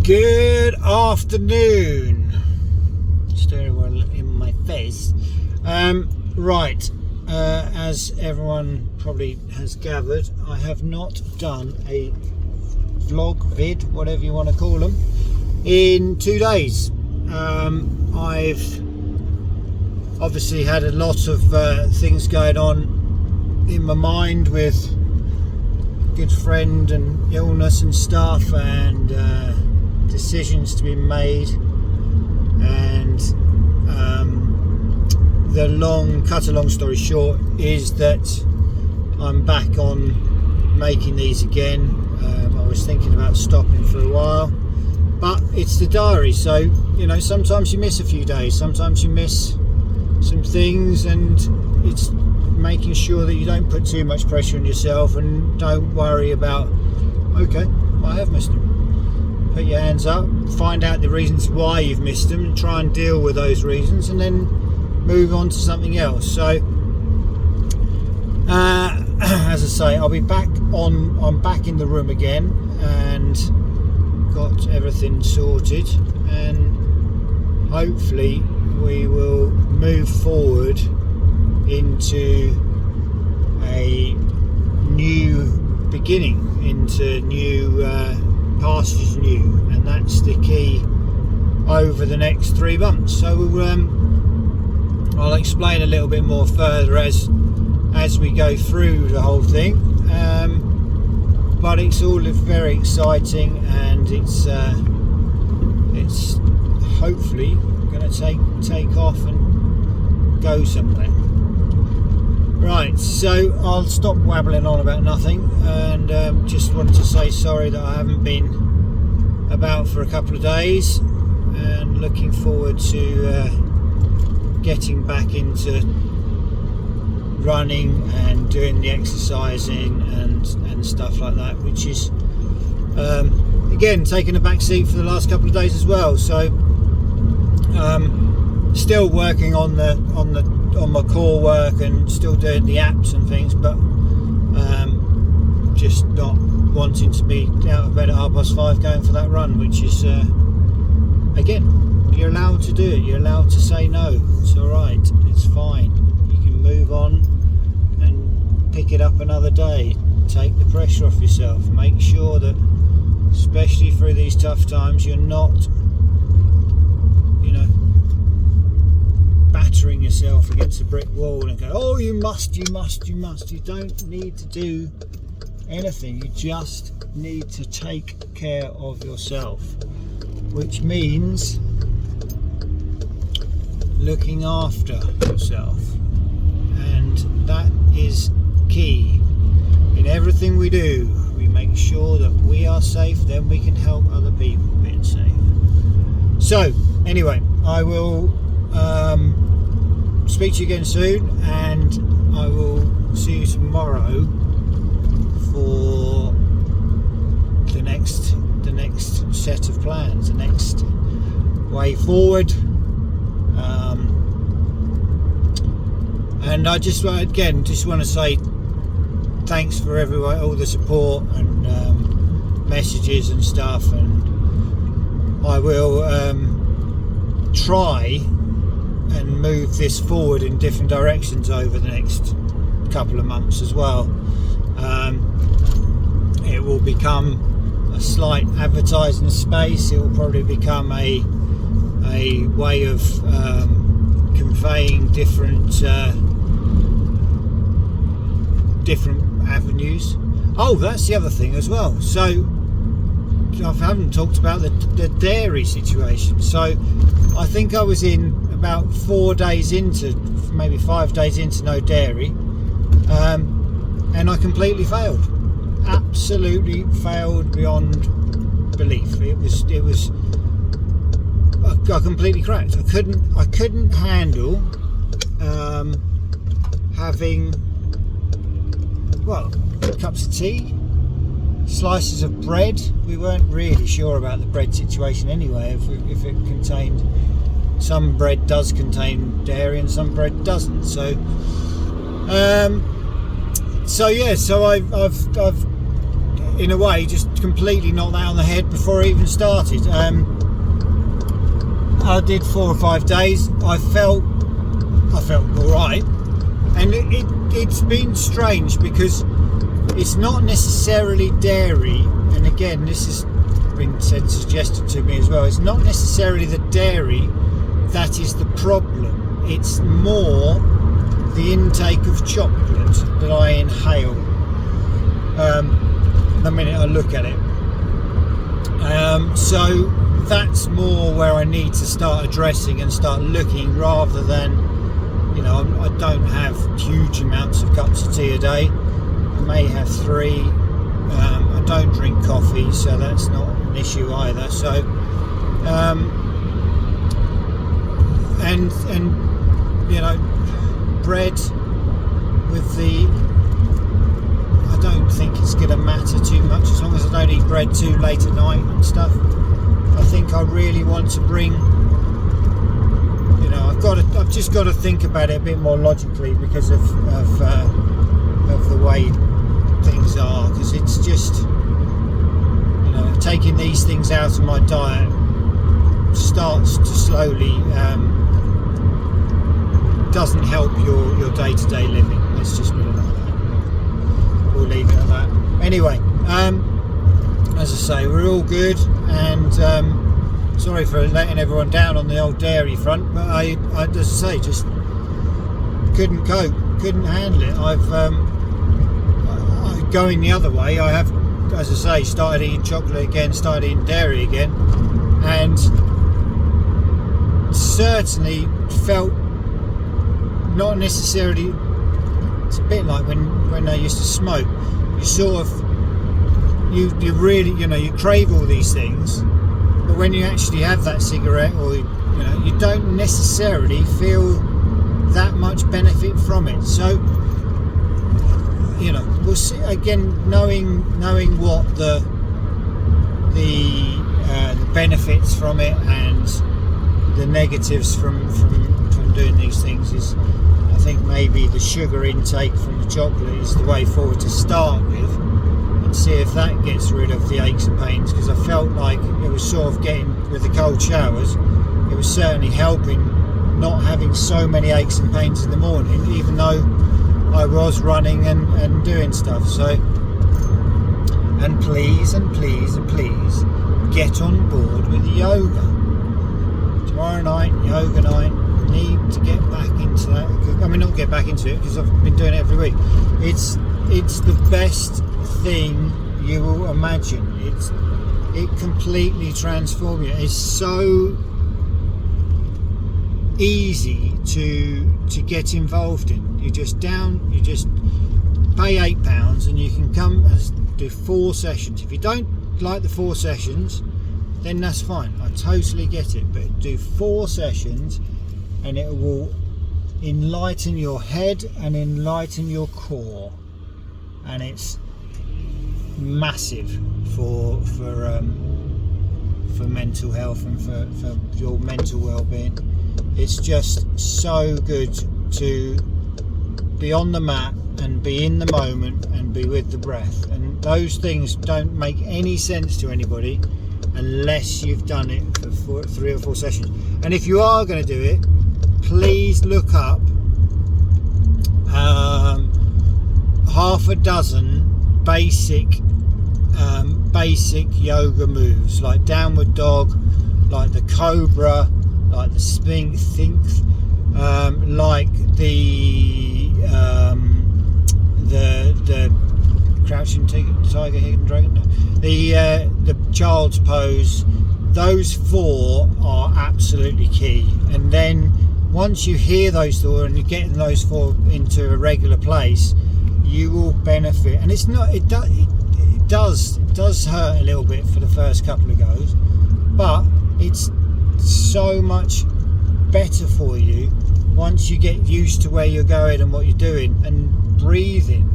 Good afternoon. Steering wheel in my face. Right, as everyone probably has gathered, I have not done a vlog, vid, whatever you want to call them, in 2 days. I've obviously had a lot of things going on in my mind with good friend and illness and stuff, and decisions to be made, and cut a long story short is that I'm back on making these again. I was thinking about stopping for a while, but it's the diary, so you know, sometimes you miss a few days, sometimes you miss some things, and it's making sure that you don't put too much pressure on yourself and don't worry about, okay, I have missed them. Put your hands up, find out the reasons why you've missed them, and try and deal with those reasons, and then move on to something else. So as I say, I'll be back on. I'm back in the room again and got everything sorted, and hopefully we will move forward into a new beginning, into new pastures new, and that's the key over the next 3 months. So I'll explain a little bit more further as we go through the whole thing, but it's all very exciting, and it's hopefully going to take off and go somewhere. Right, so I'll stop wabbling on about nothing, and just wanted to say sorry that I haven't been about for a couple of days, and looking forward to getting back into running and doing the exercising and stuff like that, which is again taking a back seat for the last couple of days as well. So still working on my core work and still doing the apps and things, but just not wanting to be out of bed at 5:30 going for that run, which is again, you're allowed to do it, you're allowed to say no, it's alright, it's fine, you can move on and pick it up another day. Take the pressure off yourself, make sure that, especially through these tough times, you're not, you know, battering yourself against a brick wall and go, oh, you must. You don't need to do anything. You just need to take care of yourself, which means looking after yourself, and that is key in everything we do. We make sure that we are safe, then we can help other people being safe. So anyway, I will speak to you again soon, and I will see you tomorrow for the next set of plans, the next way forward. And I just want to say thanks for everyone, all the support and messages and stuff, and I will try and move this forward in different directions over the next couple of months as well. It will become a slight advertising space. It will probably become a way of conveying different avenues. Oh, that's the other thing as well. So I haven't talked about the dairy situation. So I think I was in about 4 days into, maybe 5 days into no dairy, and I completely failed. Absolutely failed beyond belief. It was I completely cracked. I couldn't handle having, well, cups of tea, slices of bread. We weren't really sure about the bread situation anyway, if it contained, some bread does contain dairy and some bread doesn't. So yeah, so I've in a way, just completely knocked that on the head before I even started. I did 4 or 5 days. I felt all right, and it's been strange because it's not necessarily dairy. And again, this has been suggested to me as well. It's not necessarily the dairy that is the problem. It's more the intake of chocolate that I inhale the minute I look at it. So that's more where I need to start addressing and start looking, rather than, you know, I don't have huge amounts of cups of tea a day. I may have 3. I don't drink coffee, so that's not an issue either. So and you know, bread with the, I don't think it's going to matter too much as long as I don't eat bread too late at night and stuff. I think I really want to bring, you know, I've just got to think about it a bit more logically because of the way things are, because it's just, you know, taking these things out of my diet starts to slowly doesn't help your day-to-day living. Let's just put it like that. We'll leave it at that. Anyway, as I say, we're all good, and sorry for letting everyone down on the old dairy front, but I as I say, just couldn't cope, couldn't handle it. I've going the other way. I have, as I say, started eating chocolate again, started eating dairy again, and certainly felt not necessarily. It's a bit like when I used to smoke. You sort of you really, you know, you crave all these things, but when you actually have that cigarette, or you know, you don't necessarily feel that much benefit from it. So, you know, we'll see. Again, knowing what the benefits from it and the negatives from doing these things is, I think maybe the sugar intake from the chocolate is the way forward to start with, and see if that gets rid of the aches and pains, because I felt like it was sort of getting, with the cold showers, it was certainly helping not having so many aches and pains in the morning, even though I was running and doing stuff. So, and please get on board with yoga. Tomorrow night, yoga night. Need to get back into that. I mean, not get back into it, because I've been doing it every week. It's the best thing you will imagine. It completely transforms you. It's so easy to get involved in. You just pay £8 and you can come and do 4 sessions. If you don't like the 4 sessions, then that's fine. I totally get it. But do 4 sessions, and it will enlighten your head and enlighten your core, and it's massive for mental health and for your mental well-being. It's just so good to be on the mat and be in the moment and be with the breath, and those things don't make any sense to anybody unless you've done it for 3 or 4 sessions. And if you are going to do it, please look up half a dozen basic yoga moves, like downward dog, like the cobra, like the sphinx, like the crouching tiger, hidden dragon, the child's pose. Those 4 are absolutely key, and then once you hear those 4 and you're getting those 4 into a regular place, you will benefit. And it's not, it does hurt a little bit for the first couple of goes, but it's so much better for you once you get used to where you're going and what you're doing. And breathing,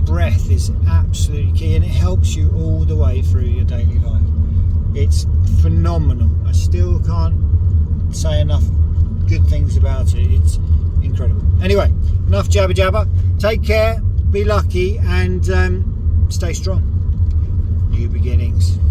breath is absolutely key, and it helps you all the way through your daily life. It's phenomenal. I still can't say enough good things about it. It's incredible. Anyway, enough jabber. Take care, be lucky, and stay strong. new beginnings.